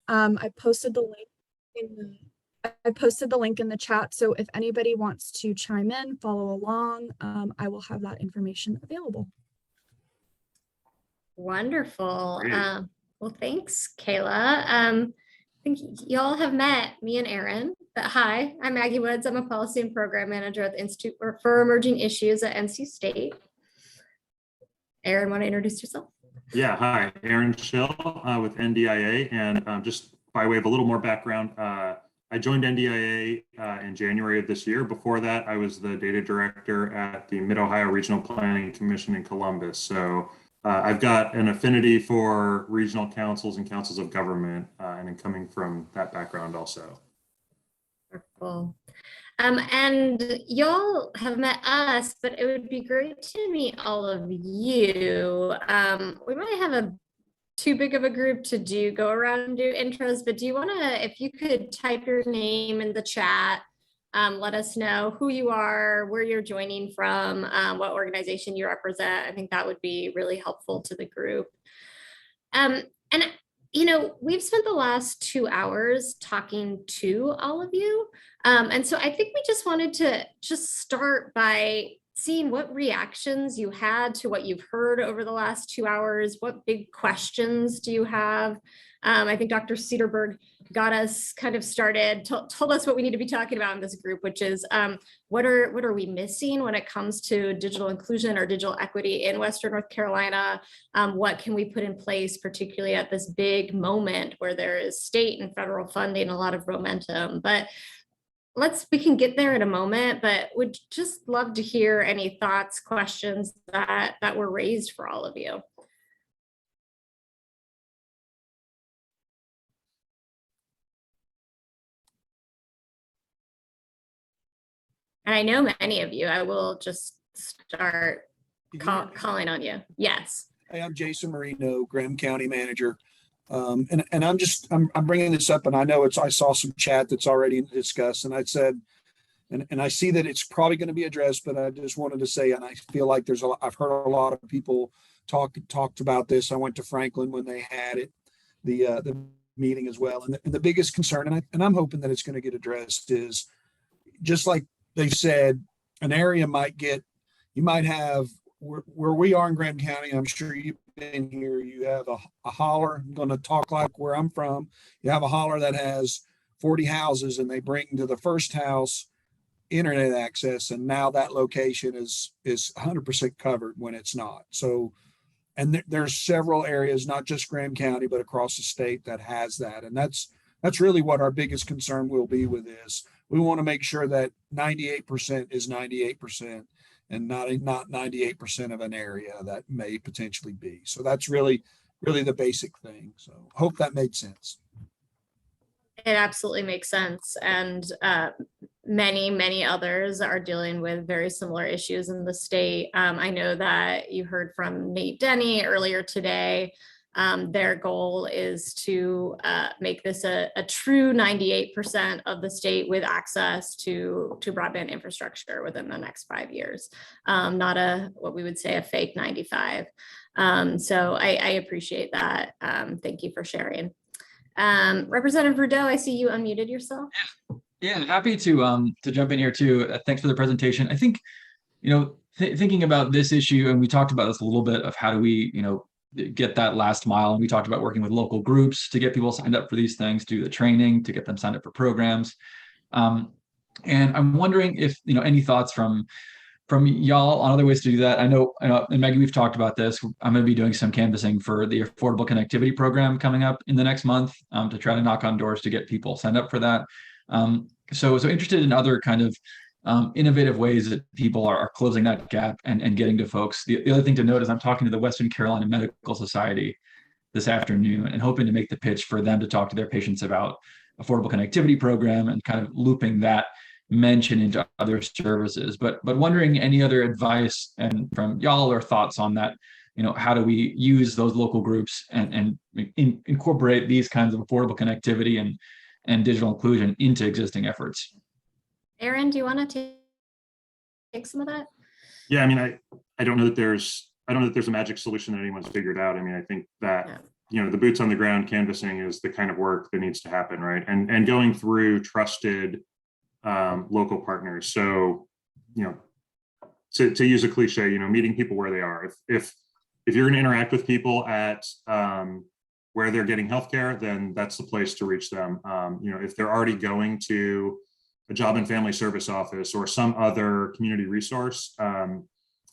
I posted the link in the chat. So if anybody wants to chime in, follow along, I will have that information available. Wonderful. Well, thanks, Kayla. I think y'all have met me and Erin. But hi, I'm Maggie Woods. I'm a policy and program manager at the Institute for Emerging Issues at NC State. Erin, want to introduce yourself? Yeah, hi, Erin Schill with NDIA, and just by way of a little more background, I joined NDIA in January of this year. Before that, I was the data director at the Mid-Ohio Regional Planning Commission in Columbus. So I've got an affinity for regional councils and councils of government, and I'm coming from that background also. Wonderful. And y'all have met us, but it would be great to meet all of you. We might have too big of a group to go around and do intros, but do you want to, if you could type your name in the chat, let us know who you are, where you're joining from, what organization you represent. I think that would be really helpful to the group. And you know, we've spent the last 2 hours talking to all of you. And so I think we just wanted to start by seeing what reactions you had to what you've heard over the last 2 hours. What big questions do you have? I think Dr. Cedarberg got us kind of started, told us what we need to be talking about in this group, which is what are we missing when it comes to digital inclusion or digital equity in Western North Carolina? What can we put in place, particularly at this big moment where there is state and federal funding, a lot of momentum? But we can get there in a moment, but would just love to hear any thoughts, questions that were raised for all of you. And I know many of you. I will just start calling on you. Yes. Hey, I'm Jason Marino, Graham County Manager. And I'm bringing this up, and I know I saw some chat that's already discussed, and I said, and I see that it's probably going to be addressed, but I just wanted to say, and I feel like I've heard a lot of people talked about this. I went to Franklin when they had it, the meeting as well. And the biggest concern, and I'm hoping that it's going to get addressed, is just like they said, an area you might have where we are in Graham County. I'm sure you've been here. You have a holler. I'm going to talk like where I'm from. You have a holler that has 40 houses, and they bring to the first house internet access, and now that location is 100% covered when it's not. So, and there's several areas, not just Graham County, but across the state that has that, and that's really what our biggest concern will be with this. We want to make sure that 98% is 98% and not 98% of an area that may potentially be. So that's really the basic thing. So hope that made sense. It absolutely makes sense. And many others are dealing with very similar issues in the state. I know that you heard from Nate Denny earlier today. Their goal is to make this a true 98% of the state with access to broadband infrastructure within the next 5 years, not what we would say a fake 95. So I appreciate that. Thank you for sharing. Representative Rudeau, I see you unmuted yourself. Yeah, happy to jump in here too. Thanks for the presentation. I think, thinking about this issue, and we talked about this a little bit of how do we, get that last mile. And we talked about working with local groups to get people signed up for these things, do the training, to get them signed up for programs. And I'm wondering if, any thoughts from y'all on other ways to do that. I know, and Maggie, we've talked about this. I'm going to be doing some canvassing for the Affordable Connectivity Program coming up in the next month to try to knock on doors to get people signed up for that. So interested in other kind of innovative ways that people are closing that gap and getting to folks. The other thing to note is I'm talking to the Western Carolina Medical Society this afternoon and hoping to make the pitch for them to talk to their patients about Affordable Connectivity Program and kind of looping that mention into other services. But wondering any other advice and from y'all or thoughts on that, how do we use those local groups and incorporate these kinds of affordable connectivity and digital inclusion into existing efforts? Erin, do you want to take some of that? Yeah, I mean, I don't know that there's a magic solution that anyone's figured out. I mean, I think that the boots on the ground canvassing is the kind of work that needs to happen, right? And going through trusted local partners. So, to use a cliche, meeting people where they are. If you're going to interact with people at where they're getting healthcare, then that's the place to reach them. If they're already going to a job and family service office or some other community resource,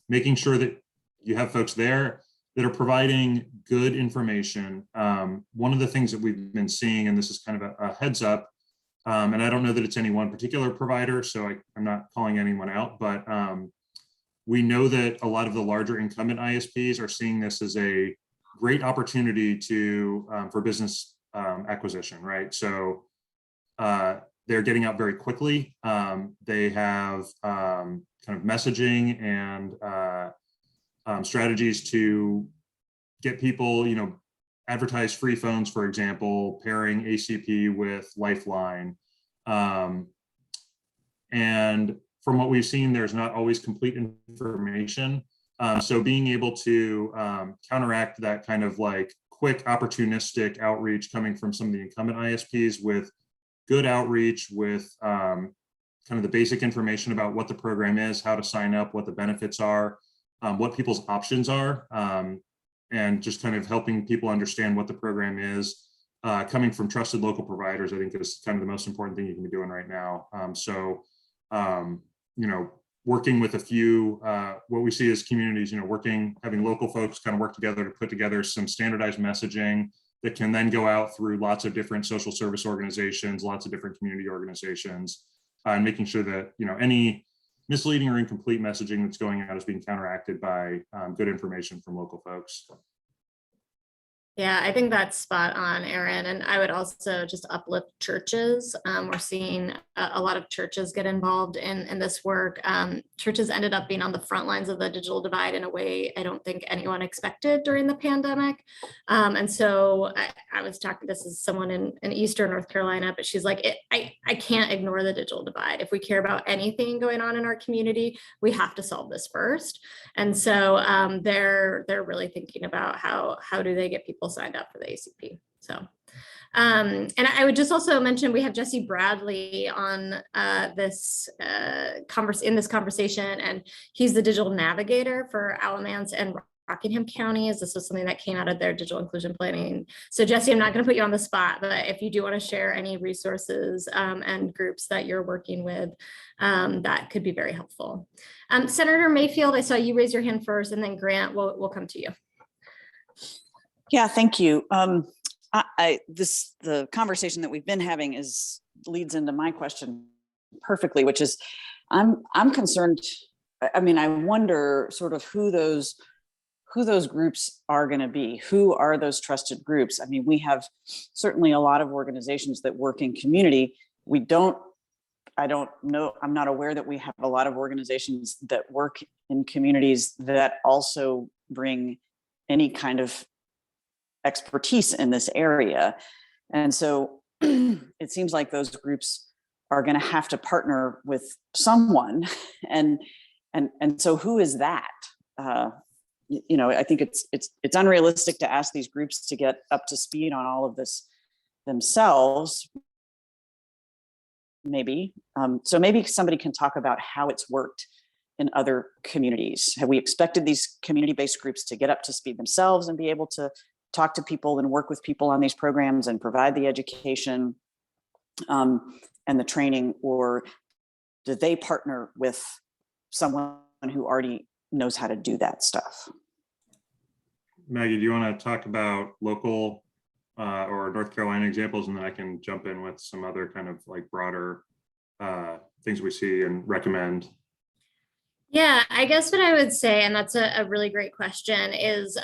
making sure that you have folks there that are providing good information. One of the things that we've been seeing, and this is kind of a heads up, and I don't know that it's any one particular provider, so I'm not calling anyone out, but we know that a lot of the larger incumbent ISPs are seeing this as a great opportunity for business acquisition, right? So they're getting out very quickly. They have kind of messaging and strategies to get people, advertise free phones, for example, pairing ACP with Lifeline. And from what we've seen, there's not always complete information. So being able to counteract that kind of like quick opportunistic outreach coming from some of the incumbent ISPs with good outreach, with kind of the basic information about what the program is, how to sign up, what the benefits are, what people's options are, and just kind of helping people understand what the program is, coming from trusted local providers, I think is kind of the most important thing you can be doing right now. Working with a few, what we see as communities, having local folks kind of work together to put together some standardized messaging that can then go out through lots of different social service organizations, lots of different community organizations, and making sure that, any misleading or incomplete messaging that's going out is being counteracted by good information from local folks. Yeah, I think that's spot on, Erin. And I would also just uplift churches. We're seeing a lot of churches get involved in this work. Churches ended up being on the front lines of the digital divide in a way I don't think anyone expected during the pandemic. And so I was talking, this is someone in Eastern North Carolina, but she's like, I can't ignore the digital divide. If we care about anything going on in our community, we have to solve this first. And so they're really thinking about how do they get people signed up for the ACP. So, and I would just also mention we have Jesse Bradley on this conversation, and he's the digital navigator for Alamance and Rockingham counties. This was something that came out of their digital inclusion planning. So Jesse, I'm not going to put you on the spot, but if you do want to share any resources and groups that you're working with, that could be very helpful. Senator Mayfield, I saw you raise your hand first, and then Grant, we'll come to you. Yeah, thank you. The conversation that we've been having leads into my question perfectly, which is I'm concerned. I mean, I wonder sort of who those groups are going to be. Who are those trusted groups? I mean, we have certainly a lot of organizations that work in community. I don't know, I'm not aware that we have a lot of organizations that work in communities that also bring any kind of expertise in this area. And so it seems like those groups are going to have to partner with someone. And so who is that? I think it's unrealistic to ask these groups to get up to speed on all of this themselves. Maybe. So maybe somebody can talk about how it's worked in other communities. Have we expected these community-based groups to get up to speed themselves and be able to talk to people and work with people on these programs and provide the education and the training, or do they partner with someone who already knows how to do that stuff? Maggie, do you want to talk about local or North Carolina examples, and then I can jump in with some other kind of like broader things we see and recommend? Yeah, I guess what I would say, and that's a really great question, is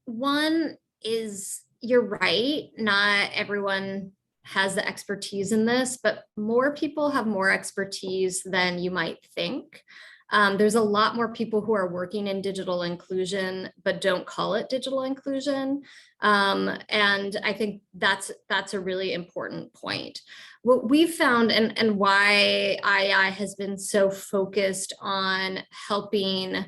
one is you're right, not everyone has the expertise in this, but more people have more expertise than you might think. There's a lot more people who are working in digital inclusion, but don't call it digital inclusion. And I think that's a really important point. What we've found, and why IEI has been so focused on helping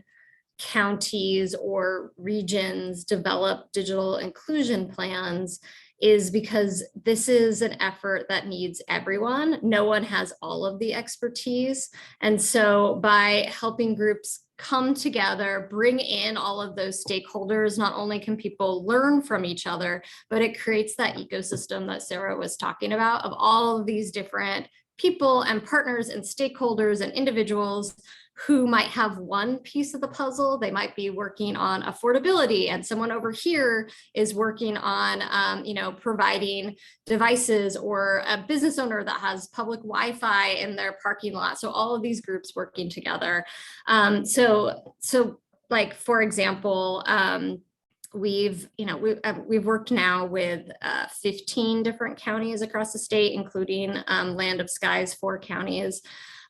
counties or regions develop digital inclusion plans is because this is an effort that needs everyone. No one has all of the expertise. And so by helping groups come together, bring in all of those stakeholders, not only can people learn from each other, but it creates that ecosystem that Sarah was talking about of all of these different people and partners and stakeholders and individuals who might have one piece of the puzzle. They might be working on affordability, and someone over here is working on, providing devices, or a business owner that has public Wi-Fi in their parking lot. So all of these groups working together. So like, for example, we've worked now with 15 different counties across the state, including Land of Sky's 4 counties.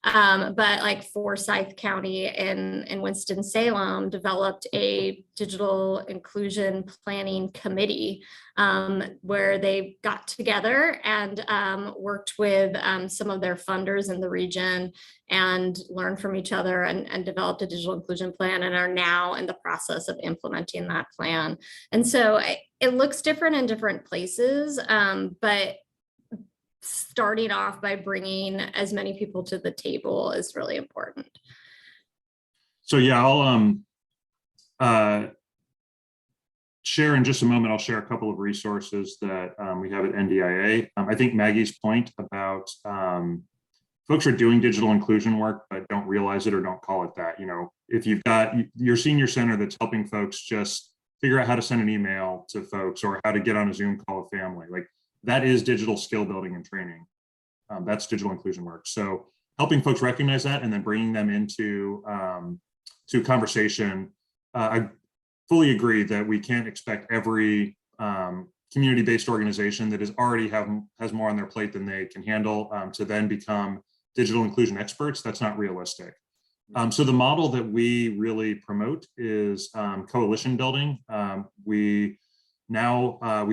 But like Forsyth County in Winston-Salem developed a digital inclusion planning committee where they got together and worked with some of their funders in the region and learned from each other and developed a digital inclusion plan, and are now in the process of implementing that plan. And so it looks different in different places, but starting off by bringing as many people to the table is really important. So yeah, I'll share in just a moment. I'll share a couple of resources that we have at NDIA. I think Maggie's point about folks are doing digital inclusion work but don't realize it or don't call it that. If you've got your senior center that's helping folks just figure out how to send an email to folks or how to get on a Zoom call with family, like, that is digital skill building and training. That's digital inclusion work. So helping folks recognize that and then bringing them into to conversation. I fully agree that we can't expect every community-based organization that is already has more on their plate than they can handle to then become digital inclusion experts. That's not realistic. So the model that we really promote is coalition building. We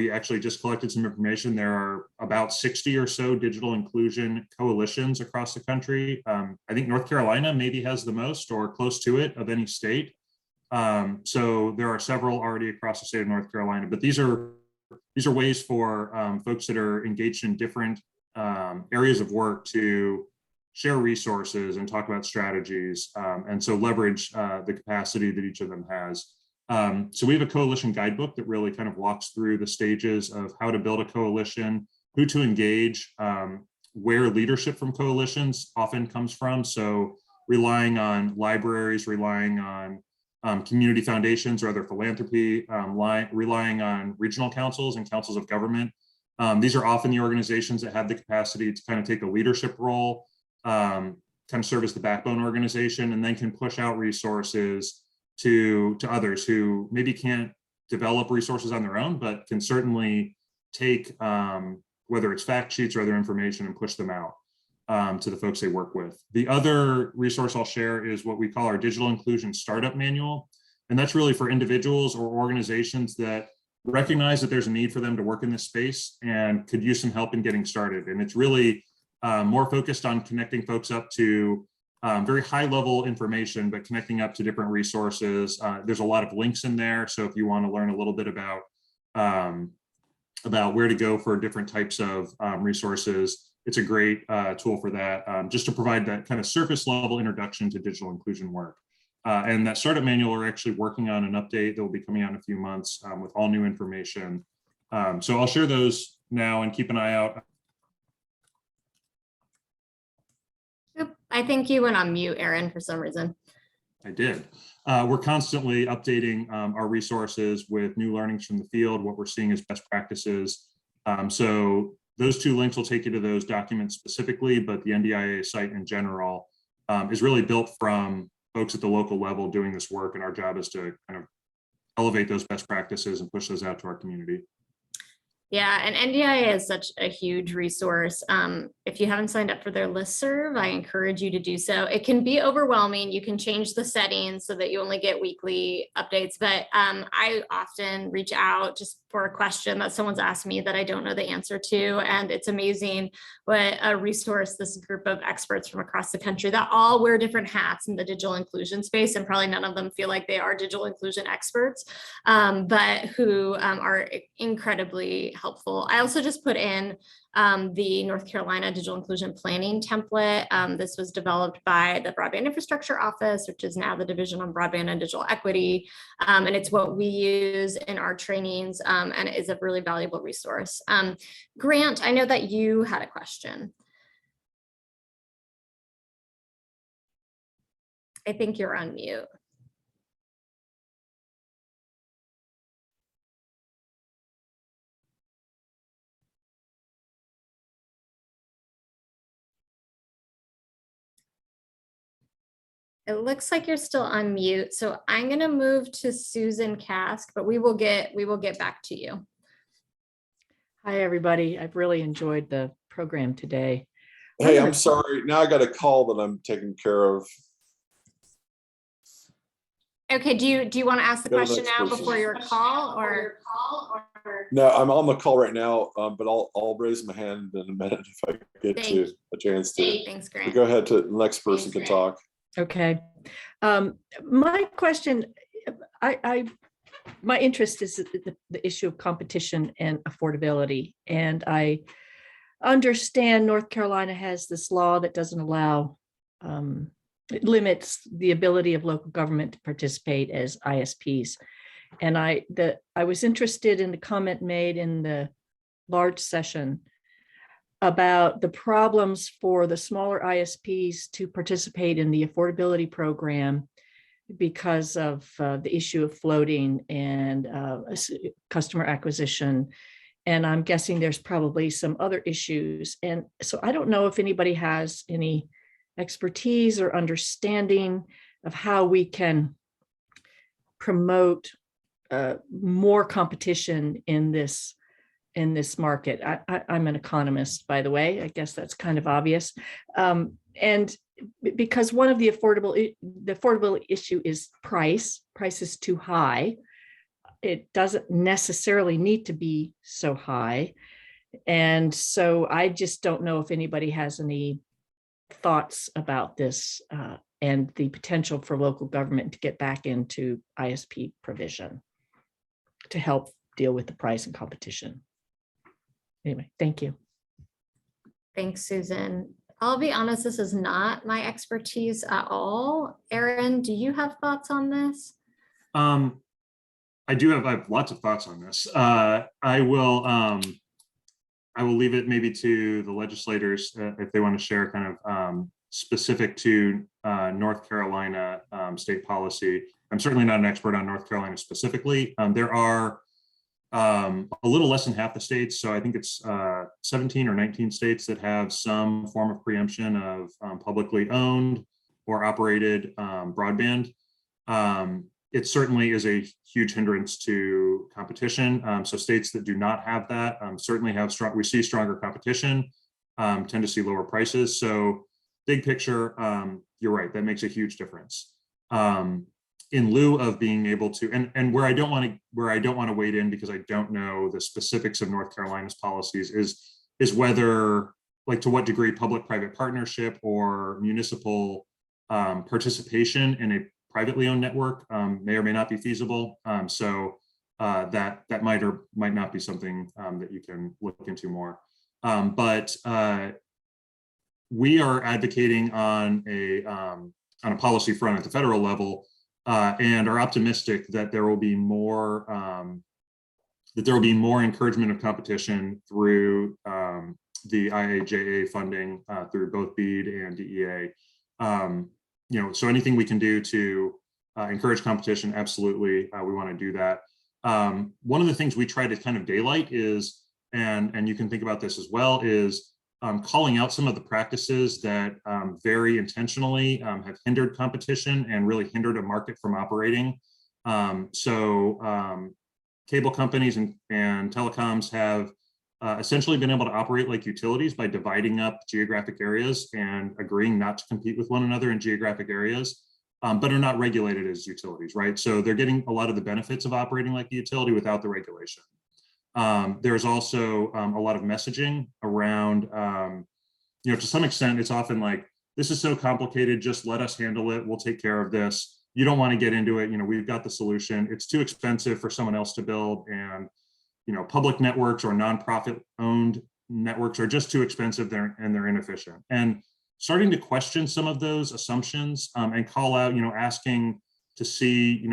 actually just collected some information. There are about 60 or so digital inclusion coalitions across the country. I think North Carolina maybe has the most or close to it of any state. So there are several already across the state of North Carolina, but these are ways for folks that are engaged in different areas of work to share resources and talk about strategies, and so leverage the capacity that each of them has. So we have a coalition guidebook that really kind of walks through the stages of how to build a coalition, who to engage, where leadership from coalitions often comes from. So relying on libraries, relying on community foundations or other philanthropy, relying on regional councils and councils of government. These are often the organizations that have the capacity to kind of take a leadership role, kind of serve as the backbone organization, and then can push out resources to others who maybe can't develop resources on their own, but can certainly take whether it's fact sheets or other information and push them out to the folks they work with. The other resource I'll share is what we call our Digital Inclusion Startup Manual. And that's really for individuals or organizations that recognize that there's a need for them to work in this space and could use some help in getting started. And it's really more focused on connecting folks up to very high level information, but connecting up to different resources. There's a lot of links in there. So if you want to learn a little bit about where to go for different types of resources, it's a great tool for that, just to provide that kind of surface level introduction to digital inclusion work. And that startup manual, we're actually working on an update that will be coming out in a few months with all new information. So I'll share those now and keep an eye out. I think you went on mute, Aaron, for some reason. I did. We're constantly updating our resources with new learnings from the field, what we're seeing as best practices. So those two links will take you to those documents specifically, but the NDIA site in general is really built from folks at the local level doing this work, and our job is to kind of elevate those best practices and push those out to our community. Yeah, and NDIA is such a huge resource. If you haven't signed up for their listserv, I encourage you to do so. It can be overwhelming. You can change the settings so that you only get weekly updates, but I often reach out just for a question that someone's asked me that I don't know the answer to. And it's amazing what a resource this group of experts from across the country that all wear different hats in the digital inclusion space, and probably none of them feel like they are digital inclusion experts, but who are incredibly helpful. I also just put in the North Carolina Digital Inclusion Planning template. This was developed by the Broadband Infrastructure Office, which is now the Division on Broadband and Digital Equity. And it's what we use in our trainings, and it is a really valuable resource. Grant, I know that you had a question. I think you're on mute. It looks like you're still on mute, so I'm going to move to Susan Cask, but we will get back to you. Hi, everybody. I've really enjoyed the program today. Hey, I'm sorry. Now I got a call that I'm taking care of. Okay, do you want to ask the Go to the question next now person. before your call, or? No, I'm on the call right now, but I'll raise my hand in a minute if I get to a chance to. Thanks, But Grant. go ahead to the next person can talk. Okay. My question, my interest is the issue of competition and affordability. And I understand North Carolina has this law that doesn't allow, it limits the ability of local government to participate as ISPs. And I was interested in the comment made in the large session about the problems for the smaller ISPs to participate in the affordability program because of the issue of floating and customer acquisition. And I'm guessing there's probably some other issues. And so I don't know if anybody has any expertise or understanding of how we can promote more competition in this market. I'm an economist, by the way. I guess that's kind of obvious. And because one of the affordable issue is price. Price is too high. It doesn't necessarily need to be so high. And so I just don't know if anybody has any thoughts about this and the potential for local government to get back into ISP provision to help deal with the price and competition. Anyway, thank you. Thanks, Susan. I'll be honest, this is not my expertise at all. Aaron, do you have thoughts on this? I have lots of thoughts on this. I will leave it maybe to the legislators if they want to share kind of specific to North Carolina state policy. I'm certainly not an expert on North Carolina specifically. There are a little less than half the states, so I think it's 17 or 19 states that have some form of preemption of publicly owned or operated broadband. It certainly is a huge hindrance to competition. So states that do not have that certainly have we see stronger competition, tend to see lower prices. So big picture, you're right, that makes a huge difference. In lieu of being able to, and where I don't want to wade in because I don't know the specifics of North Carolina's policies is whether, like, to what degree public-private partnership or municipal participation in a privately owned network may or may not be feasible. So that might or might not be something that you can look into more. But we are advocating on a policy front at the federal level. And are optimistic that there will be more encouragement of competition through the IAJA funding through both BEAD and DEA. So anything we can do to encourage competition, absolutely, we want to do that. One of the things we try to kind of daylight is, and you can think about this as well, is calling out some of the practices that very intentionally have hindered competition and really hindered a market from operating. Cable companies and telecoms have essentially been able to operate like utilities by dividing up geographic areas and agreeing not to compete with one another in geographic areas, but are not regulated as utilities, right? So they're getting a lot of the benefits of operating like a utility without the regulation. There's also a lot of messaging around, to some extent, it's often like, this is so complicated, just let us handle it. We'll take care of this. You don't want to get into it. We've got the solution. It's too expensive for someone else to build. And, public networks or nonprofit owned networks are just too expensive and they're inefficient. And starting to question some of those assumptions and call out, asking to see,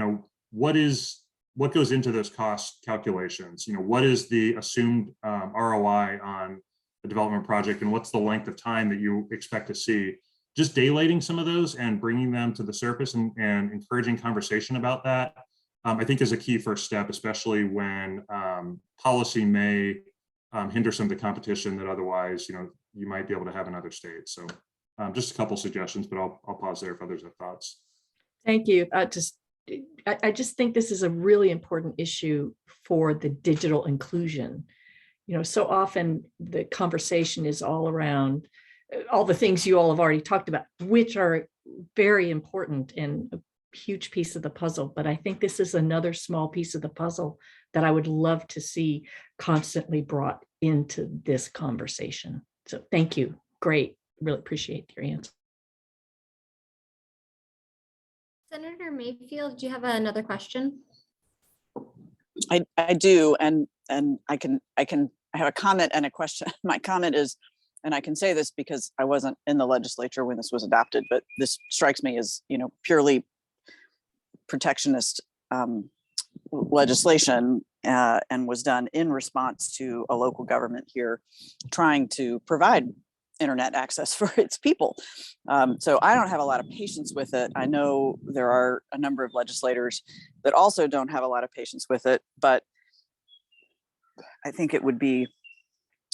what goes into those cost calculations? What is the assumed ROI on a development project, and what's the length of time that you expect to see? Just daylighting some of those and bringing them to the surface and encouraging conversation about that, I think is a key first step, especially when policy may hinder some of the competition that otherwise, you might be able to have in other states. So just a couple suggestions, but I'll pause there if others have thoughts. Thank you. I just think this is a really important issue for the digital inclusion. So often the conversation is all around all the things you all have already talked about, which are very important and a huge piece of the puzzle. But I think this is another small piece of the puzzle that I would love to see constantly brought into this conversation. So thank you. Great. Really appreciate your answer. Senator Mayfield, do you have another question? I do, and I have a comment and a question. My comment is, and I can say this because I wasn't in the legislature when this was adopted, but this strikes me as, purely protectionist legislation and was done in response to a local government here trying to provide internet access for its people. So I don't have a lot of patience with it. I know there are a number of legislators that also don't have a lot of patience with it, but I think it would be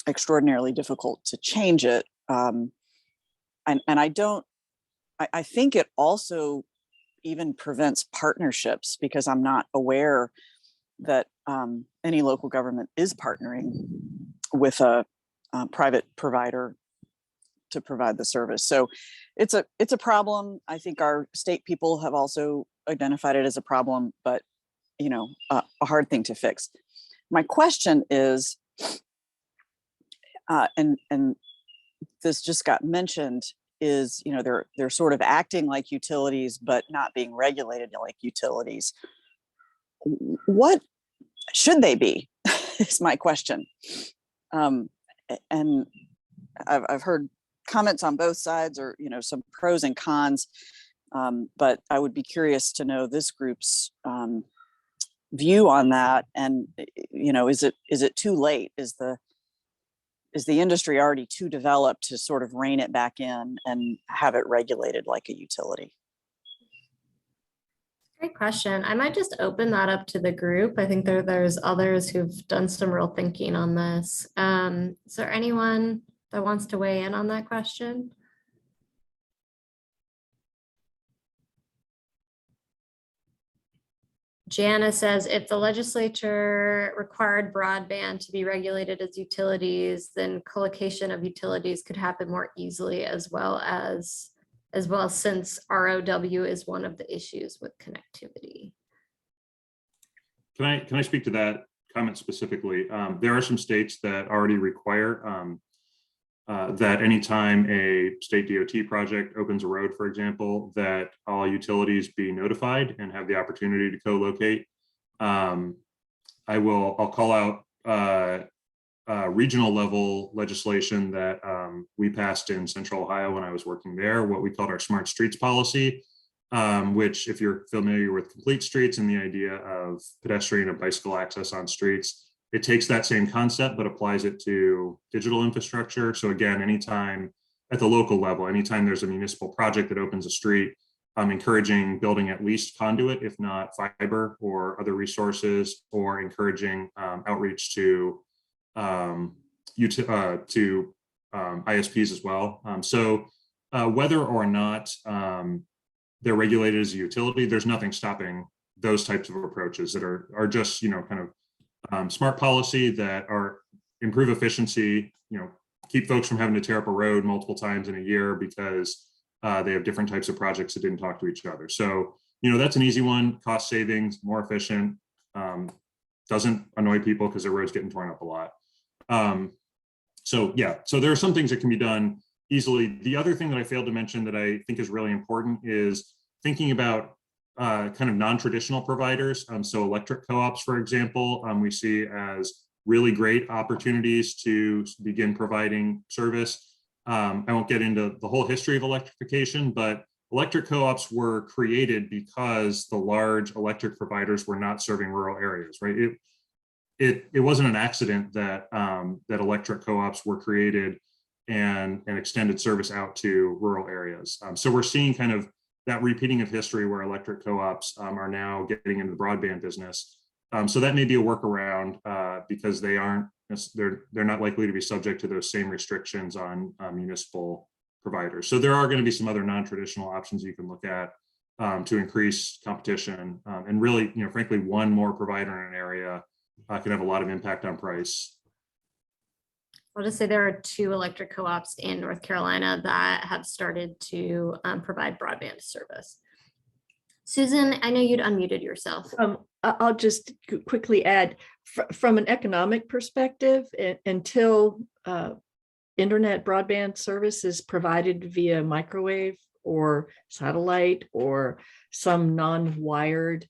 extraordinarily difficult to change it. And I think it also even prevents partnerships, because I'm not aware that any local government is partnering with a private provider to provide the service. So it's a problem. I think our state people have also identified it as a problem, but a hard thing to fix. My question is, and this just got mentioned, is they're sort of acting like utilities but not being regulated like utilities. What should they be? Is my question. And I've heard comments on both sides, or some pros and cons, but I would be curious to know this group's view on that. And is it too late? Is the industry already too developed to sort of rein it back in and have it regulated like a utility? Great question. I might just open that up to the group. I think there's others who've done some real thinking on this. Is there anyone that wants to weigh in on that question? Jana says, if the legislature required broadband to be regulated as utilities, then co-location of utilities could happen more easily, as well since ROW is one of the issues with connectivity. Can I speak to that comment specifically? There are some states that already require that anytime a state DOT project opens a road, for example, that all utilities be notified and have the opportunity to co-locate. I'll call out regional level legislation that we passed in Central Ohio when I was working there, what we called our Smart Streets policy, which, if you're familiar with complete streets and the idea of pedestrian and bicycle access on streets, it takes that same concept but applies it to digital infrastructure. So again, anytime at the local level, anytime there's a municipal project that opens a street, I'm encouraging building at least conduit, if not fiber or other resources, or encouraging outreach to ISPs as well. So whether or not they're regulated as a utility, there's nothing stopping those types of approaches that are just kind of smart policy that are improve efficiency, keep folks from having to tear up a road multiple times in a year because they have different types of projects that didn't talk to each other. So, that's an easy one: cost savings, more efficient. doesn't annoy people because the road's getting torn up a lot. So yeah, so there are some things that can be done easily. The other thing that I failed to mention that I think is really important is thinking about kind of non-traditional providers. So electric co-ops, for example, we see as really great opportunities to begin providing service. I won't get into the whole history of electrification, but electric co-ops were created because the large electric providers were not serving rural areas, right? It wasn't an accident that that electric co-ops were created and extended service out to rural areas. So we're seeing kind of that repeating of history where electric co-ops are now getting into the broadband business. So that may be a workaround because they're not likely to be subject to those same restrictions on municipal providers. So there are going to be some other non-traditional options you can look at to increase competition and really, frankly, one more provider in an area can have a lot of impact on price. I'll just say there are 2 electric co-ops in North Carolina that have started to provide broadband service. Susan, I know you'd unmuted yourself. I'll just quickly add, from an economic perspective, until internet broadband service is provided via microwave or satellite or some non-wired,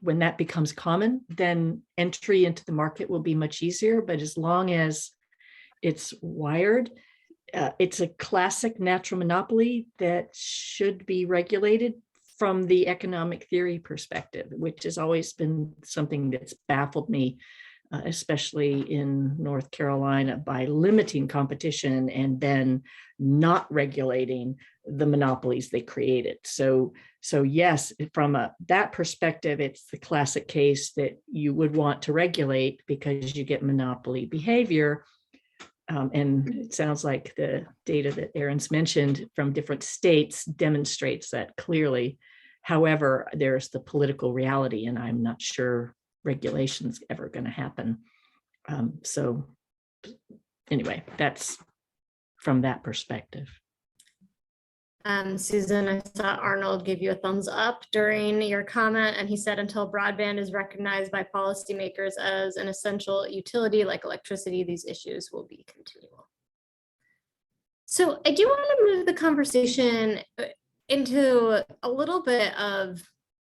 when that becomes common, then entry into the market will be much easier. But as long as it's wired, it's a classic natural monopoly that should be regulated from the economic theory perspective, which has always been something that's baffled me, especially in North Carolina, by limiting competition and then not regulating the monopolies they created. So yes, from that perspective, it's the classic case that you would want to regulate because you get monopoly behavior. And it sounds like the data that Aaron's mentioned from different states demonstrates that clearly. However, there's the political reality, and I'm not sure regulation's ever going to happen. So anyway, that's from that perspective. Susan, I saw Arnold give you a thumbs up during your comment, and he said until broadband is recognized by policymakers as an essential utility like electricity, these issues will be continual. So I do want to move the conversation into a little bit of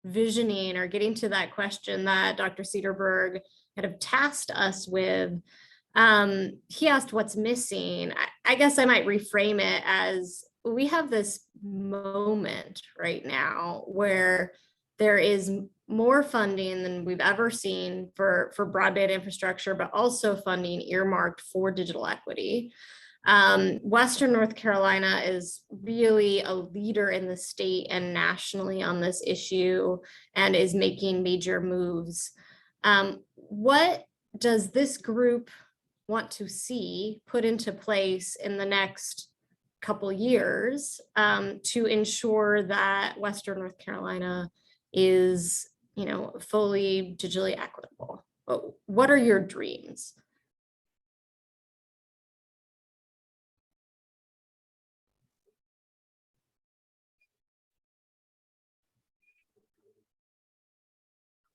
visioning or getting to that question that Dr. Cedarberg kind of tasked us with. He asked what's missing. I guess I might reframe it as we have this moment right now where there is more funding than we've ever seen for broadband infrastructure, but also funding earmarked for digital equity. Western North Carolina is really a leader in the state and nationally on this issue and is making major moves. What does this group want to see put into place in the next couple years to ensure that Western North Carolina is, fully digitally equitable? What are your dreams?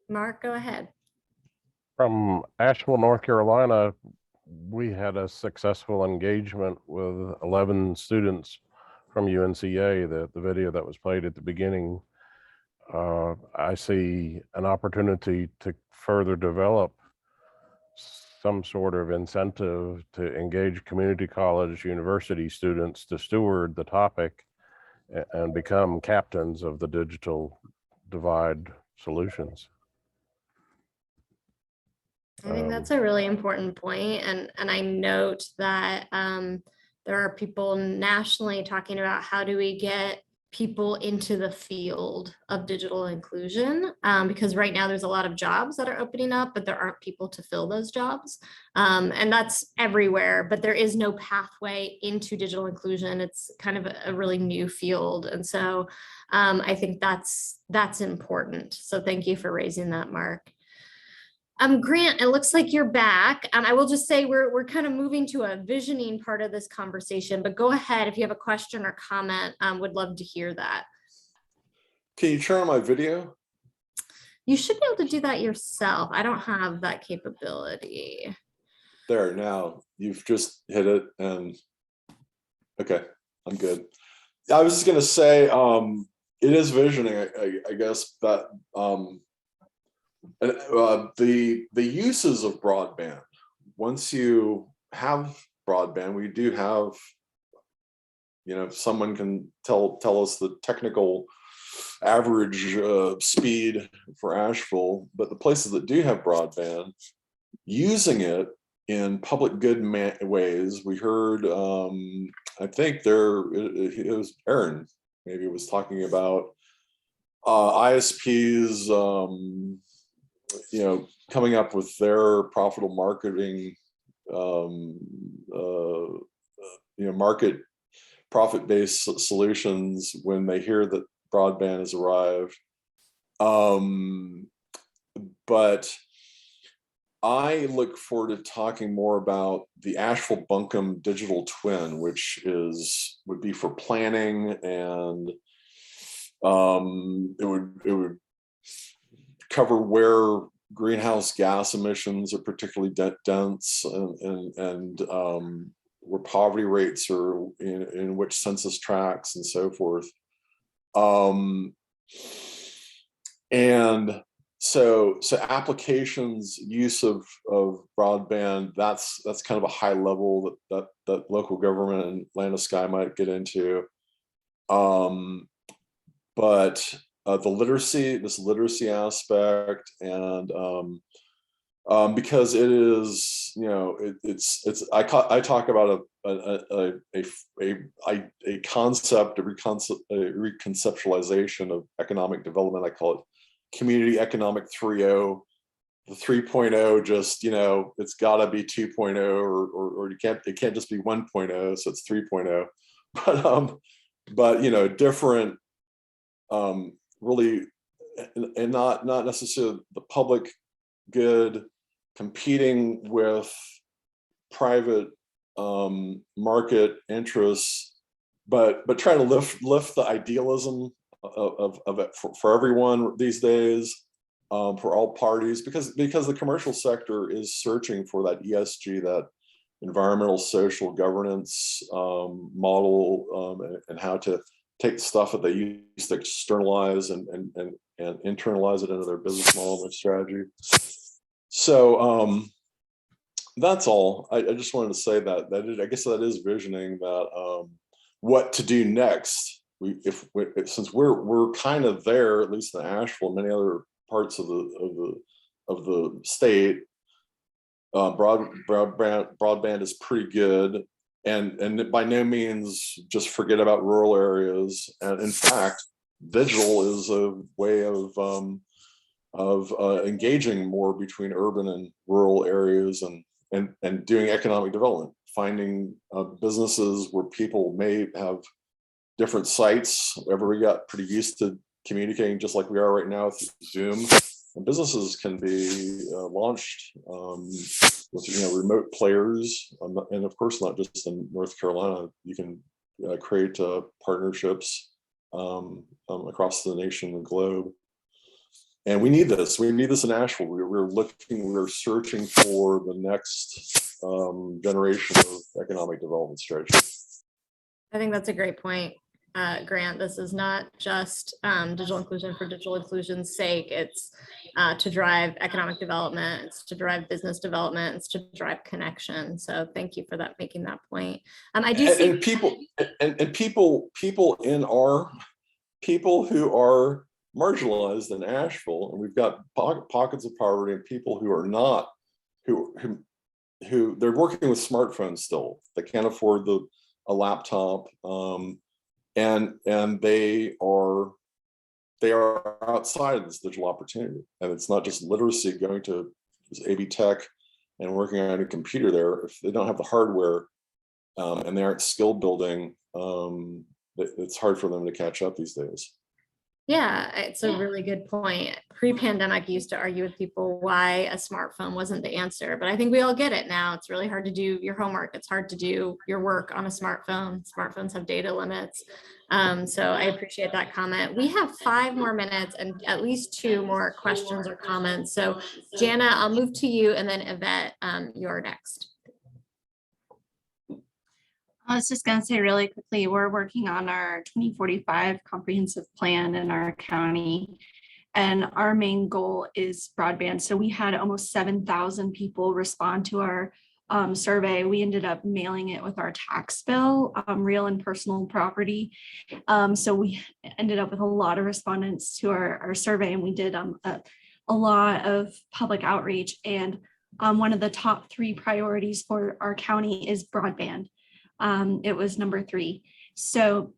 Mark, go ahead. From Asheville, North Carolina, we had a successful engagement with 11 students from UNCA. The video that was played at the beginning, I see an opportunity to further develop some sort of incentive to engage community college university students to steward the topic and become captains of the digital divide solutions. I think that's a really important point. And I note that there are people nationally talking about how do we get people into the field of digital inclusion, because right now there's a lot of jobs that are opening up, but there aren't people to fill those jobs. And that's everywhere, but there is no pathway into digital inclusion. It's kind of a really new field. And so I think that's important. So thank you for raising that, Mark. Grant, it looks like you're back. I will just say we're kind of moving to a visioning part of this conversation, but go ahead if you have a question or comment. Would love to hear that. Can you turn on my video? You should be able to do that yourself. I don't have that capability. There, now you've just hit it, and okay, I'm good. I was just gonna say, it is visioning, I guess, but the uses of broadband. Once you have broadband, we do have, someone can tell us the technical average speed for Asheville, but the places that do have broadband, using it in public good ways. We heard, I think it was Aaron, maybe was talking about ISPs, coming up with their profitable marketing, market profit-based solutions when they hear that broadband has arrived. But I look forward to talking more about the Asheville Buncombe digital twin, which would be for planning, and it would cover where greenhouse gas emissions are particularly dense, and where poverty rates are in which census tracts and so forth. And so applications, use of broadband, that's kind of a high level that local government and Land of Sky might get into. But this literacy aspect, and because it is, I talk about a concept, a reconceptualization of economic development. I call it community economic 3.0. The 3.0 just, it's got to be 2.0, or it can't just be 1.0, so it's 3.0. But different, really, and not necessarily the public good competing with private market interests, but trying to lift the idealism of it for everyone these days, for all parties, because the commercial sector is searching for that ESG, that environmental social governance model, and how to take stuff that they used to externalize and internalize it into their business model and strategy. So that's all. I just wanted to say that I guess that is visioning that what to do next. Since we're kind of there, at least in Asheville and many other parts of the state, broadband is pretty good, and by no means just forget about rural areas. And in fact, digital is a way of engaging more between urban and rural areas, and doing economic development, finding businesses where people may have different sites. Everybody got pretty used to communicating just like we are right now through Zoom, and businesses can be launched with remote players, and of course not just in North Carolina. You can create partnerships across the nation and globe. And we need this. We need this in Asheville. We're searching for the next generation of economic development strategy. I think that's a great point, Grant. This is not just digital inclusion for digital inclusion's sake. It's to drive economic development. It's to drive business development. It's to drive connection. So thank you for making that point. I do see people who are marginalized in Asheville, and we've got pockets of poverty, and people who are not, who they're working with smartphones still. They can't afford a laptop, and they are outside of this digital opportunity. And it's not just literacy, going to AV Tech and working on a computer there. If they don't have the hardware, and they aren't skill building, it's hard for them to catch up these days. Yeah, it's a really good point. Pre-pandemic, I used to argue with people why a smartphone wasn't the answer, but I think we all get it now. It's really hard to do your homework. It's hard to do your work on a smartphone. Smartphones have data limits. So I appreciate that comment. We have 5 more minutes and at least 2 more questions or comments. So Jana, I'll move to you, and then Yvette, you're next. I was just going to say really quickly, we're working on our 2045 comprehensive plan in our county, and our main goal is broadband. So we had almost 7,000 people respond to our survey. We ended up mailing it with our tax bill, real and personal property. So we ended up with a lot of respondents to our survey, and we did a lot of public outreach. And one of the top 3 priorities for our county is broadband. It was number 3. So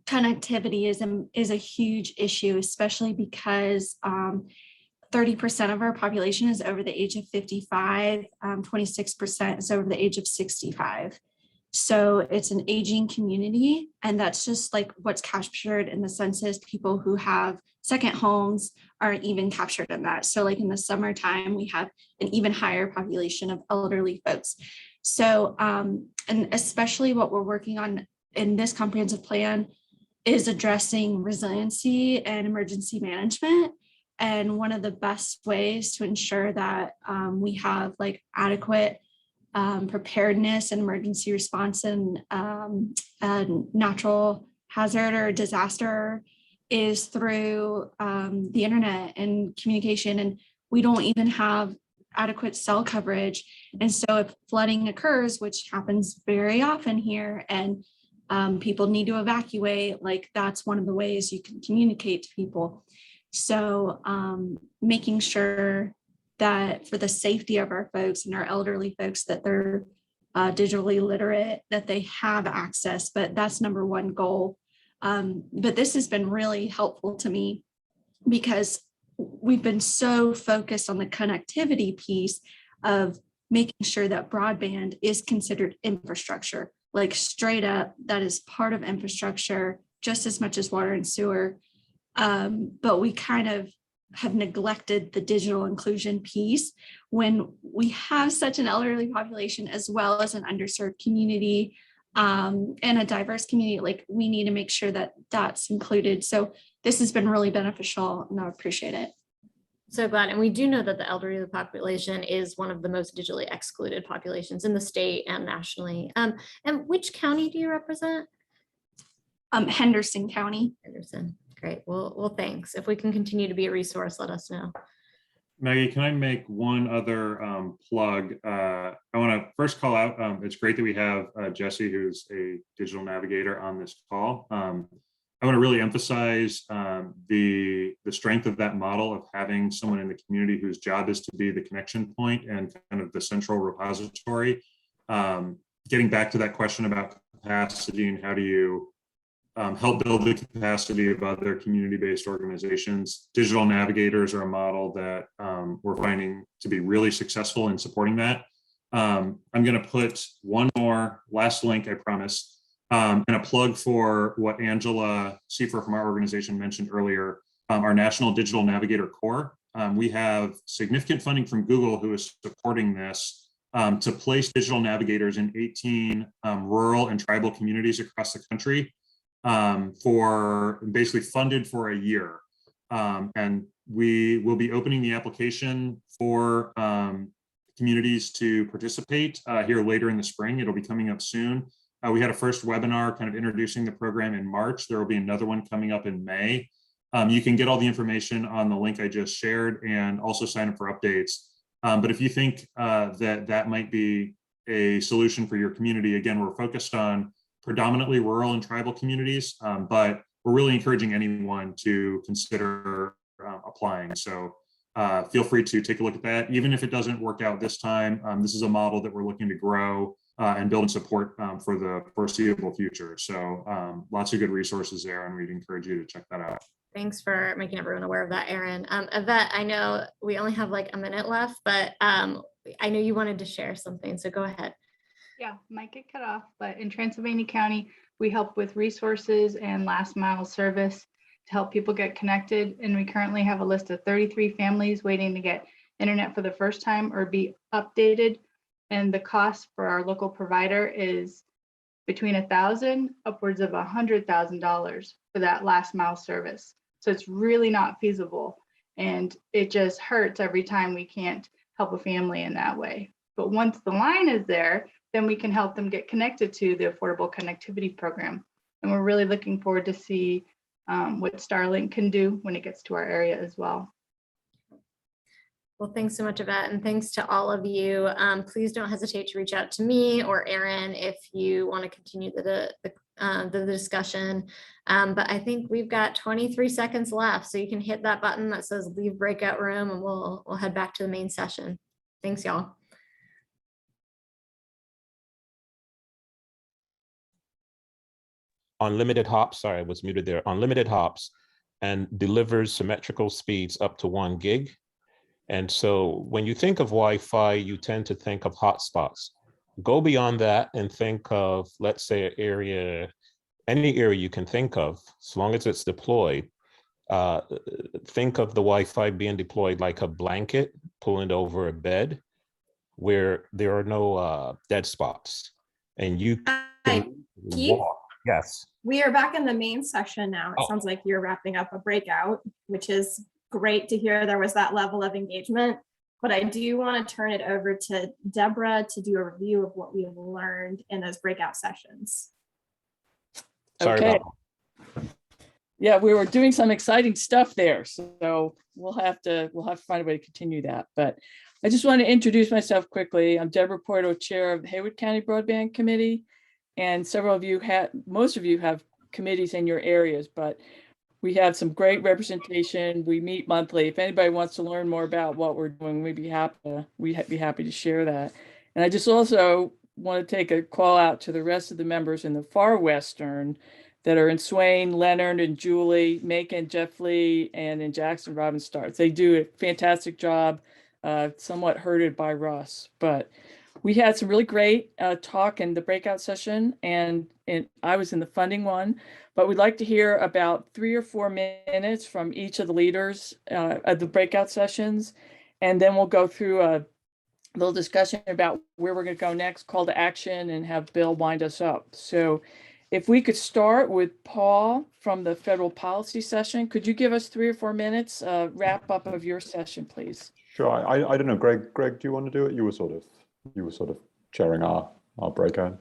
connectivity is a huge issue, especially because 30% of our population is over the age of 55, 26% is over the age of 65. So it's an aging community, and that's just like what's captured in the census. People who have second homes aren't even captured in that. So like in the summertime, we have an even higher population of elderly folks. So, and especially what we're working on in this comprehensive plan is addressing resiliency and emergency management. And one of the best ways to ensure that we have like adequate preparedness and emergency response and natural hazard or disaster is through the internet and communication. And we don't even have adequate cell coverage. And so if flooding occurs, which happens very often here, and people need to evacuate, like that's one of the ways you can communicate to people. So making sure that for the safety of our folks and our elderly folks, that they're digitally literate, that they have access, but that's number 1 goal. But this has been really helpful to me because we've been so focused on the connectivity piece of making sure that broadband is considered infrastructure, like straight up, that is part of infrastructure just as much as water and sewer. But we kind of have neglected the digital inclusion piece when we have such an elderly population as well as an underserved community and a diverse community. Like we need to make sure that that's included. So this has been really beneficial, and I appreciate it. So glad. And we do know that the elderly population is one of the most digitally excluded populations in the state and nationally. And which county do you represent? Henderson County. Henderson. Great. Well, thanks. If we can continue to be a resource, let us know. Maggie, can I make one other plug? I want to first call out, it's great that we have Jesse, who's a digital navigator, on this call. I want to really emphasize the strength of that model of having someone in the community whose job is to be the connection point and kind of the central repository. Getting back to that question about capacity and how do you help build the capacity of other community-based organizations. Digital navigators are a model that we're finding to be really successful in supporting that. I'm going to put one more last link, I promise, and a plug for what Angela Seifer from our organization mentioned earlier, our National Digital Navigator Corps. We have significant funding from Google, who is supporting this, to place digital navigators in 18 rural and tribal communities across the country, for basically funded for a year. And we will be opening the application for communities to participate here later in the spring. It'll be coming up soon. We had a first webinar kind of introducing the program in March. There will be another one coming up in May. You can get all the information on the link I just shared and also sign up for updates. But if you think that might be a solution for your community, again, we're focused on predominantly rural and tribal communities, but we're really encouraging anyone to consider applying. So feel free to take a look at that. Even if it doesn't work out this time, this is a model that we're looking to grow and build and support for the foreseeable future. So lots of good resources there, and we'd encourage you to check that out. Thanks for making everyone aware of that, Erin. Yvette, I know we only have like a minute left, but I know you wanted to share something, so go ahead. Yeah, might get cut off, but in Transylvania County, we help with resources and last mile service to help people get connected. And we currently have a list of 33 families waiting to get internet for the first time or be updated. And the cost for our local provider is between $1,000 upwards of $100,000 for that last mile service. So it's really not feasible. And it just hurts every time we can't help a family in that way. But once the line is there, then we can help them get connected to the Affordable Connectivity Program. And we're really looking forward to see what Starlink can do when it gets to our area as well. Well, thanks so much, Yvette, and thanks to all of you. Please don't hesitate to reach out to me or Erin if you want to continue the discussion. But I think we've got 23 seconds left, so you can hit that button that says leave breakout room, and we'll head back to the main session. Thanks, y'all. Unlimited hops, sorry, I was muted there, unlimited hops, and delivers symmetrical speeds up to 1 gig. And so when you think of Wi-Fi, you tend to think of hotspots. Go beyond that and think of, let's say, an area, any area you can think of, as long as it's deployed. Think of the Wi-Fi being deployed like a blanket pulling over a bed where there are no dead spots. And you can walk. Yes. We are back in the main session now. It sounds like you're wrapping up a breakout, which is great to hear there was that level of engagement. But I do want to turn it over to Deborah to do a review of what we have learned in those breakout sessions. Sorry Okay. about that. Yeah, we were doing some exciting stuff there, so we'll have to find a way to continue that. But I just want to introduce myself quickly. I'm Deborah Porto, chair of the Haywood County Broadband Committee, and most of you have committees in your areas, but we have some great representation. We meet monthly. If anybody wants to learn more about what we're doing, we'd be happy to share that. And I just also want to take a call out to the rest of the members in the far western that are in Swain, Leonard, and Julie, Macon, Jeff Lee, and in Jackson, Robin Starts. They do a fantastic job, somewhat herded by Russ. But we had some really great talk in the breakout session, and I was in the funding one. But we'd like to hear about 3 or 4 minutes from each of the leaders of the breakout sessions. And then we'll go through a little discussion about where we're going to go next, call to action, and have Bill wind us up. So if we could start with Paul from the federal policy session, could you give us 3 or 4 minutes wrap up of your session, please? Sure. I don't know, Greg, do you want to do it? You were sort of chairing our breakout.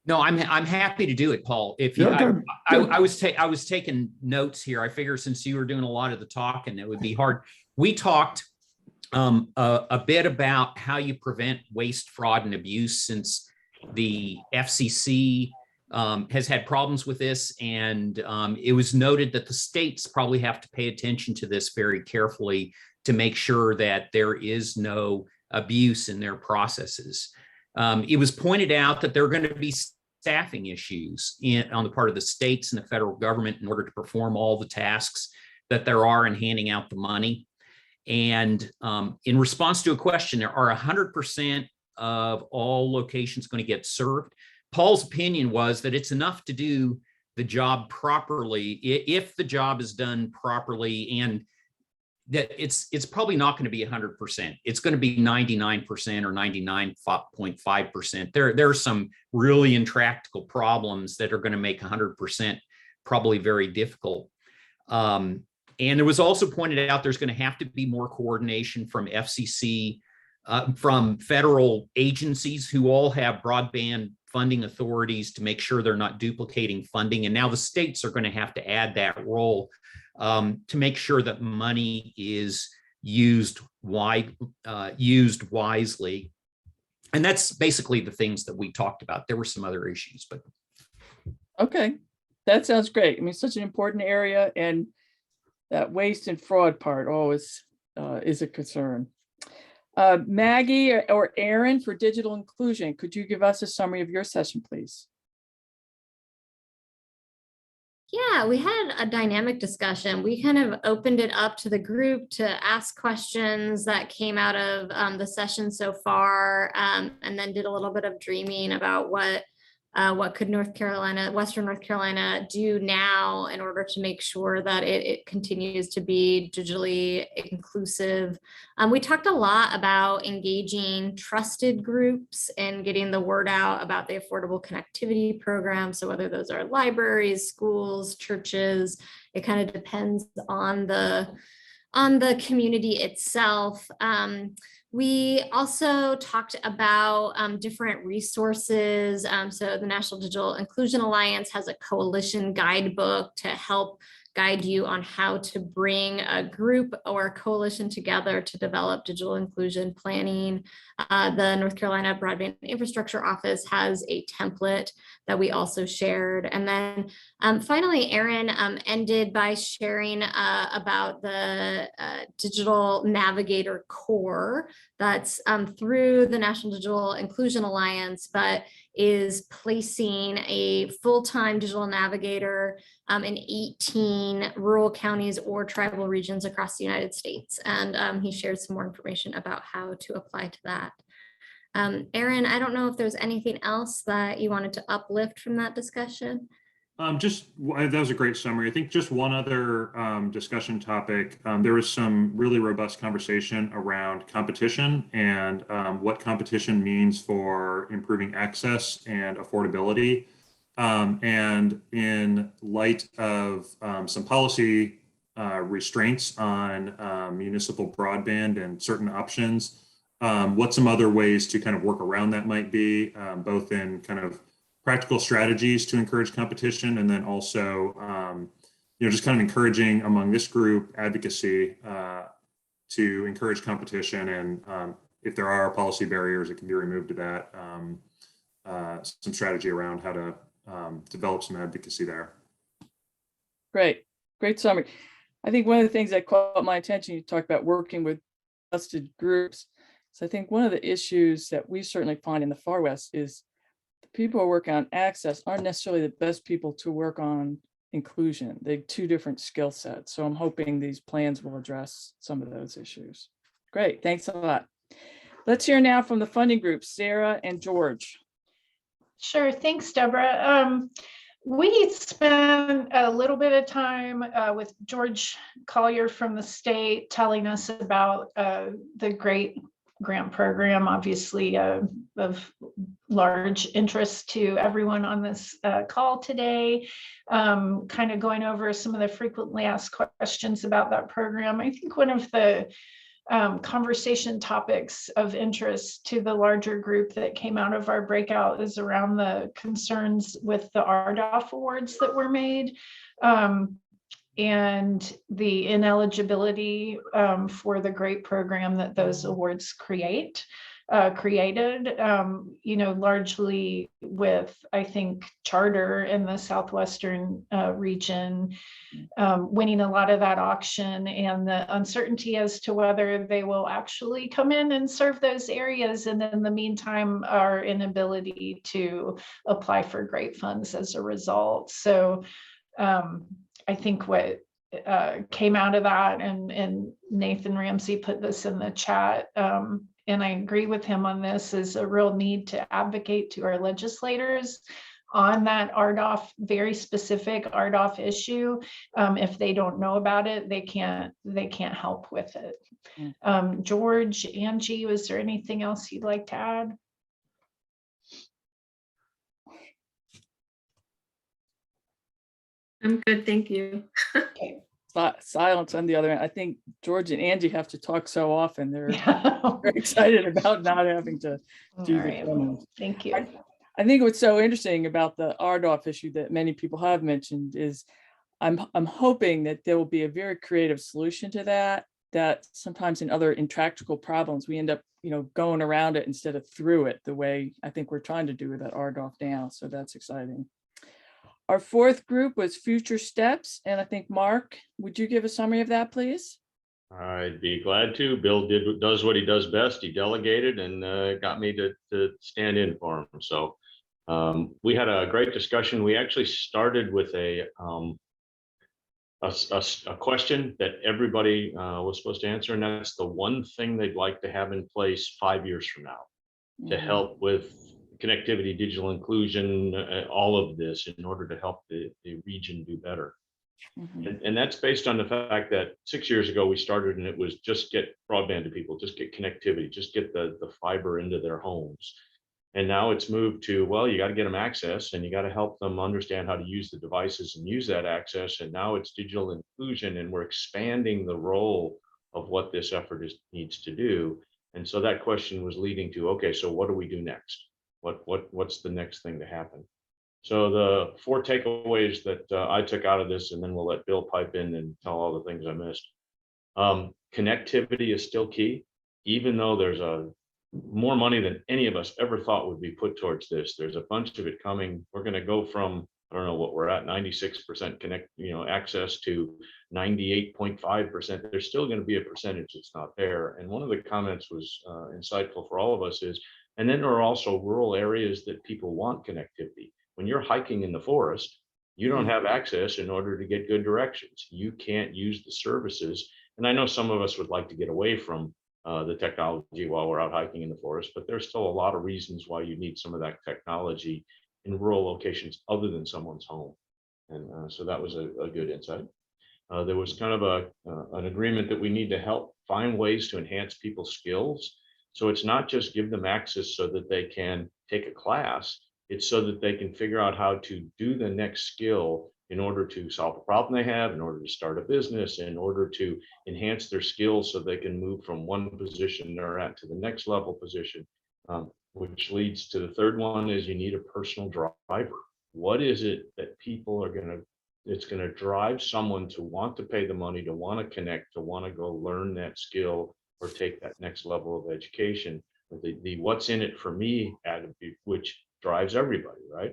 No, I'm happy to do it, Paul. If you, Yeah, I was taking notes here. I figure since you were doing a lot of the talking, it would be hard. We talked a bit about how you prevent waste, fraud, and abuse, since the FCC has had problems with this, and it was noted that the states probably have to pay attention to this very carefully to make sure that there is no abuse in their processes. It was pointed out that there are going to be staffing issues on the part of the states and the federal government in order to perform all the tasks that there are in handing out the money. And in response to a question, there are 100% of all locations going to get served. Paul's opinion was that it's enough to do the job properly if the job is done properly, and that it's probably not going to be 100%. It's going to be 99% or 99.5%. There are some really intractable problems that are going to make 100% probably very difficult. And it was also pointed out there's going to have to be more coordination from FCC, from federal agencies who all have broadband funding authorities to make sure they're not duplicating funding. And now the states are going to have to add that role to make sure that money is used wisely. And that's basically the things that we talked about. There were some other issues, but. Okay, that sounds great. I mean, such an important area, and that waste and fraud part always is a concern. Maggie or Erin for digital inclusion, could you give us a summary of your session, please? Yeah, we had a dynamic discussion. We kind of opened it up to the group to ask questions that came out of the session so far, and then did a little bit of dreaming about what what could Western North Carolina do now in order to make sure that it continues to be digitally inclusive. We talked a lot about engaging trusted groups and getting the word out about the Affordable Connectivity Program. So whether those are libraries, schools, churches, it kind of depends on the community itself. We also talked about different resources. So the National Digital Inclusion Alliance has a coalition guidebook to help guide you on how to bring a group or a coalition together to develop digital inclusion planning. The North Carolina Broadband Infrastructure Office has a template that we also shared. And then finally, Erin ended by sharing about the Digital Navigator Core that's through the National Digital Inclusion Alliance, but is placing a full-time digital navigator in 18 rural counties or tribal regions across the United States. And he shared some more information about how to apply to that. Erin, I don't know if there's anything else that you wanted to uplift from that discussion. That was a great summary. I think just one other discussion topic. There was some really robust conversation around competition and what competition means for improving access and affordability. And in light of some policy restraints on municipal broadband and certain options, what some other ways to kind of work around that might be, both in kind of practical strategies to encourage competition, and then also, just kind of encouraging among this group advocacy to encourage competition. And if there are policy barriers that can be removed to that, some strategy around how to develop some advocacy there. Great summary. I think one of the things that caught my attention, you talked about working with trusted groups. So I think one of the issues that we certainly find in the Far West is the people who work on access aren't necessarily the best people to work on inclusion. They're two different skill sets. So I'm hoping these plans will address some of those issues. Great, thanks a lot. Let's hear now from the funding groups, Sarah and George. Sure, thanks, Deborah. We spent a little bit of time with George Collier from the state telling us about the great grant program, obviously of large interest to everyone on this call today, kind of going over some of the frequently asked questions about that program. I think one of the conversation topics of interest to the larger group that came out of our breakout is around the concerns with the RDOF awards that were made. And the ineligibility for the great program that those awards created, largely with, I think, Charter in the Southwestern region winning a lot of that auction, and the uncertainty as to whether they will actually come in and serve those areas. And in the meantime, our inability to apply for great funds as a result. So I think what came out of that, and Nathan Ramsey put this in the chat, and I agree with him on this, is a real need to advocate to our legislators on that RDOF, very specific RDOF issue. If they don't know about it, they can't help with it. George, Angie, was there anything else you'd like to add? I'm good, thank you. Okay. Silence on the other end. I think George and Angie have to talk so often. They're very excited about not having to do the demos. Thank you. I think what's so interesting about the RDOF issue that many people have mentioned is I'm hoping that there will be a very creative solution to that sometimes in other intractable problems, we end up, going around it instead of through it, the way I think we're trying to do with that RDOF now. So that's exciting. Our fourth group was Future Steps. And I think, Mark, would you give a summary of that, please? I'd be glad to. Bill does what he does best. He delegated and got me to stand in for him. So we had a great discussion. We actually started with a question that everybody was supposed to answer, and that's the one thing they'd like to have in place 5 years from now to help with connectivity, digital inclusion, all of this in order to help the region do better. And that's based on the fact that 6 years ago we started and it was just get broadband to people, just get connectivity, just get the fiber into their homes. And now it's moved to, well, you got to get them access and you got to help them understand how to use the devices and use that access. And now it's digital inclusion, and we're expanding the role of what this effort needs to do. And so that question was leading to, okay, so what do we do next? What's the next thing to happen? So the 4 takeaways that I took out of this, and then we'll let Bill pipe in and tell all the things I missed. Connectivity is still key, even though there's more money than any of us ever thought would be put towards this. There's a bunch of it coming. We're going to go from, I don't know what we're at, 96% access to 98.5%. There's still going to be a percentage that's not there. And one of the comments was insightful for all of us is, and then there are also rural areas that people want connectivity. When you're hiking in the forest, you don't have access in order to get good directions. You can't use the services. And I know some of us would like to get away from the technology while we're out hiking in the forest, but there's still a lot of reasons why you need some of that technology in rural locations other than someone's home. And so that was a good insight. There was kind of an agreement that we need to help find ways to enhance people's skills. So it's not just give them access so that they can take a class, it's so that they can figure out how to do the next skill in order to solve a problem they have, in order to start a business, in order to enhance their skills so they can move from one position they're at to the next level position, which leads to the third one is you need a personal driver. What is it that people are it's going to drive someone to want to pay the money, to want to connect, to want to go learn that skill or take that next level of education? The what's in it for me attitude, which drives everybody, right?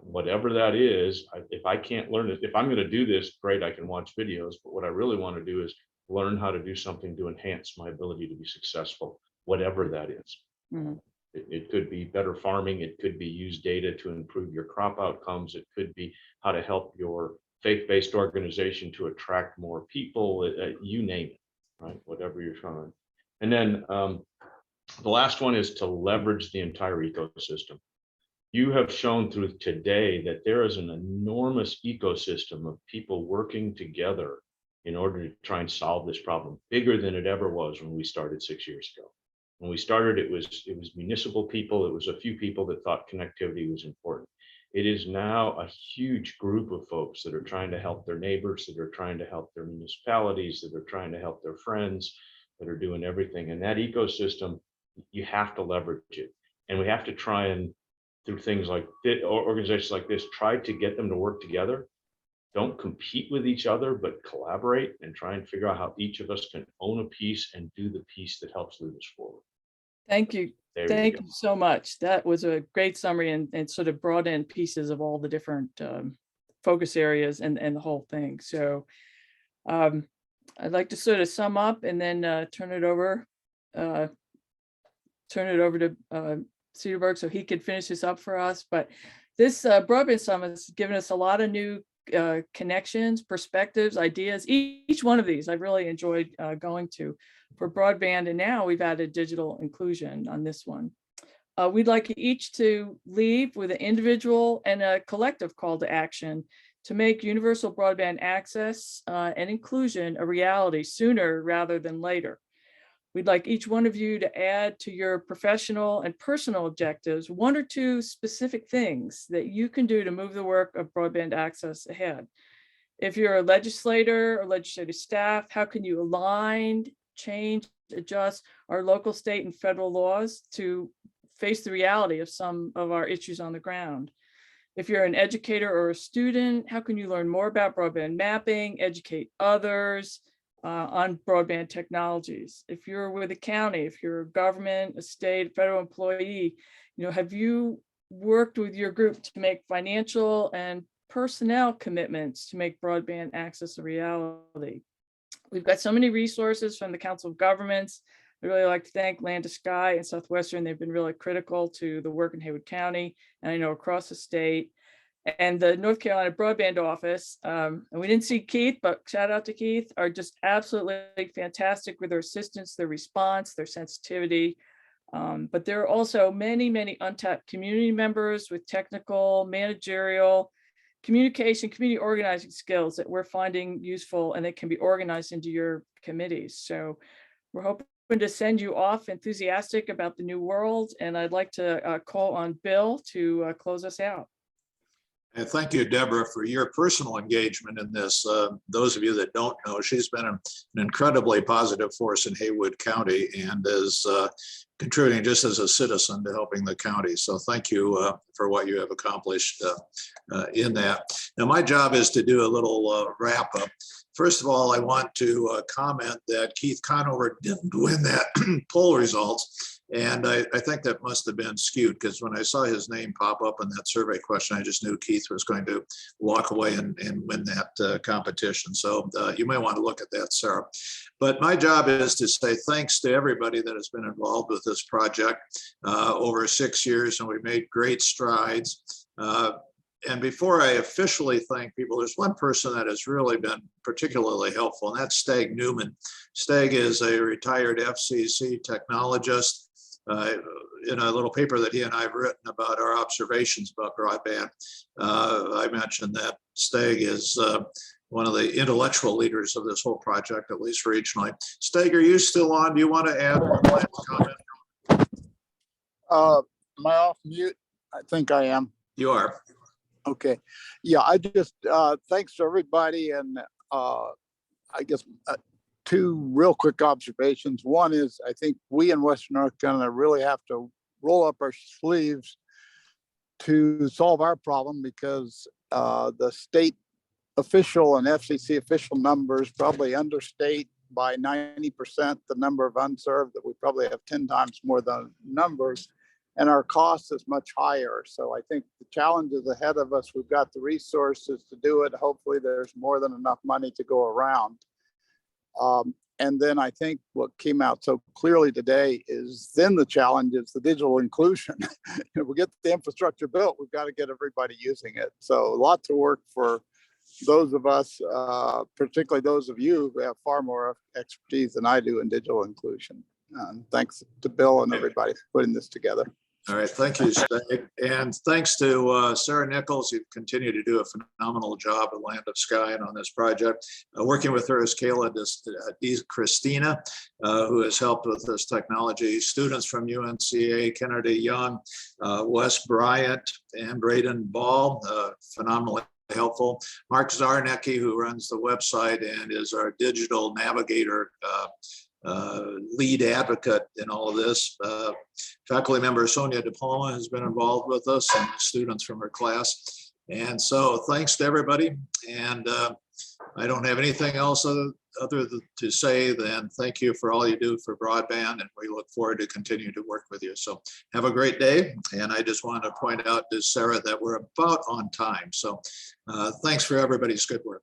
Whatever that is, if I can't learn it, if I'm going to do this, great, I can watch videos, but what I really want to do is learn how to do something to enhance my ability to be successful, whatever that is. It could be better farming, it could be use data to improve your crop outcomes, it could be how to help your faith-based organization to attract more people, you name it, right? Whatever you're trying. And then the last one is to leverage the entire ecosystem. You have shown through today that there is an enormous ecosystem of people working together in order to try and solve this problem, bigger than it ever was when we started 6 years ago. When we started, it was municipal people, it was a few people that thought connectivity was important. It is now a huge group of folks that are trying to help their neighbors, that are trying to help their municipalities, that are trying to help their friends, that are doing everything. And that ecosystem, you have to leverage it. And we have to try and, through things like this, or organizations like this, try to get them to work together. Don't compete with each other, but collaborate and try and figure out how each of us can own a piece and do the piece that helps move us forward. Thank you. Thank you so much. That was a great summary and sort of broad end pieces of all the different focus areas and the whole thing. So I'd like to sort of sum up and then turn it over to Cedarburg so he could finish this up for us. But this Broadband Summit has given us a lot of new connections, perspectives, ideas. Each one of these I've really enjoyed going to for broadband, and now we've added digital inclusion on this one. We'd like each to leave with an individual and a collective call to action to make universal broadband access and inclusion a reality sooner rather than later. We'd like each one of you to add to your professional and personal objectives 1 or 2 specific things that you can do to move the work of broadband access ahead. If you're a legislator or legislative staff, how can you align, change, adjust our local, state, and federal laws to face the reality of some of our issues on the ground? If you're an educator or a student, how can you learn more about broadband mapping, educate others on broadband technologies? If you're with a county, if you're a government, a state, federal employee, have you worked with your group to make financial and personnel commitments to make broadband access a reality? We've got so many resources from the Council of Governments. I'd really like to thank Land to Sky and Southwestern. They've been really critical to the work in Haywood County, and I know across the state. And the North Carolina Broadband Office, and we didn't see Keith, but shout out to Keith, are just absolutely fantastic with their assistance, their response, their sensitivity. But there are also many, many untapped community members with technical, managerial, communication, community organizing skills that we're finding useful and that can be organized into your committees. So we're hoping to send you off enthusiastic about the new world. And I'd like to call on Bill to close us out. And thank you, Deborah, for your personal engagement in this. Those of you that don't know, she's been an incredibly positive force in Haywood County and is contributing just as a citizen to helping the county. So thank you for what you have accomplished in that. Now, my job is to do a little wrap up. First of all, I want to comment that Keith Conover didn't win that poll results. And I think that must have been skewed, because when I saw his name pop up in that survey question, I just knew Keith was going to walk away and win that competition. So you may want to look at that, Sarah. But my job is to say thanks to everybody that has been involved with this project over 6 years, and we made great strides. And before I officially thank people, there's one person that has really been particularly helpful, and that's Stag Newman. Stag is a retired FCC technologist. In a little paper that he and I have written about our observations about broadband, I mentioned that Stag is one of the intellectual leaders of this whole project, at least regionally. Stag, are you still on? Do you want to add one last comment? Am I off mute? I think I am. You are. Okay. Yeah, I just, thanks to everybody. And I guess two real quick observations. One is, I think we in Western North Carolina really have to roll up our sleeves to solve our problem, because the state official and FCC official numbers probably understate by 90% the number of unserved, that we probably have 10 times more than numbers, and our cost is much higher. So I think the challenge is ahead of us. We've got the resources to do it. Hopefully there's more than enough money to go around. And then I think what came out so clearly today is then the challenge is the digital inclusion. If we get the infrastructure built, we've got to get everybody using it. So lots of work for those of us, particularly those of you who have far more expertise than I do in digital inclusion. Thanks to Bill and everybody for putting this together. All right, thank you, Stag. And thanks to Sarah Nichols, who continued to do a phenomenal job at Land of Sky and on this project. Working with her is Kayla Christina, who has helped with this technology. Students from UNCA, Kennedy Young, Wes Bryant, and Braden Ball, phenomenally helpful. Mark Zarnecki, who runs the website and is our digital navigator lead advocate in all of this. Faculty member Sonia DePalma has been involved with us, and students from her class. And so thanks to everybody. And I don't have anything else other to say than thank you for all you do for broadband, and we look forward to continue to work with you. So have a great day. And I just want to point out to Sarah that we're about on time. So thanks for everybody's good work.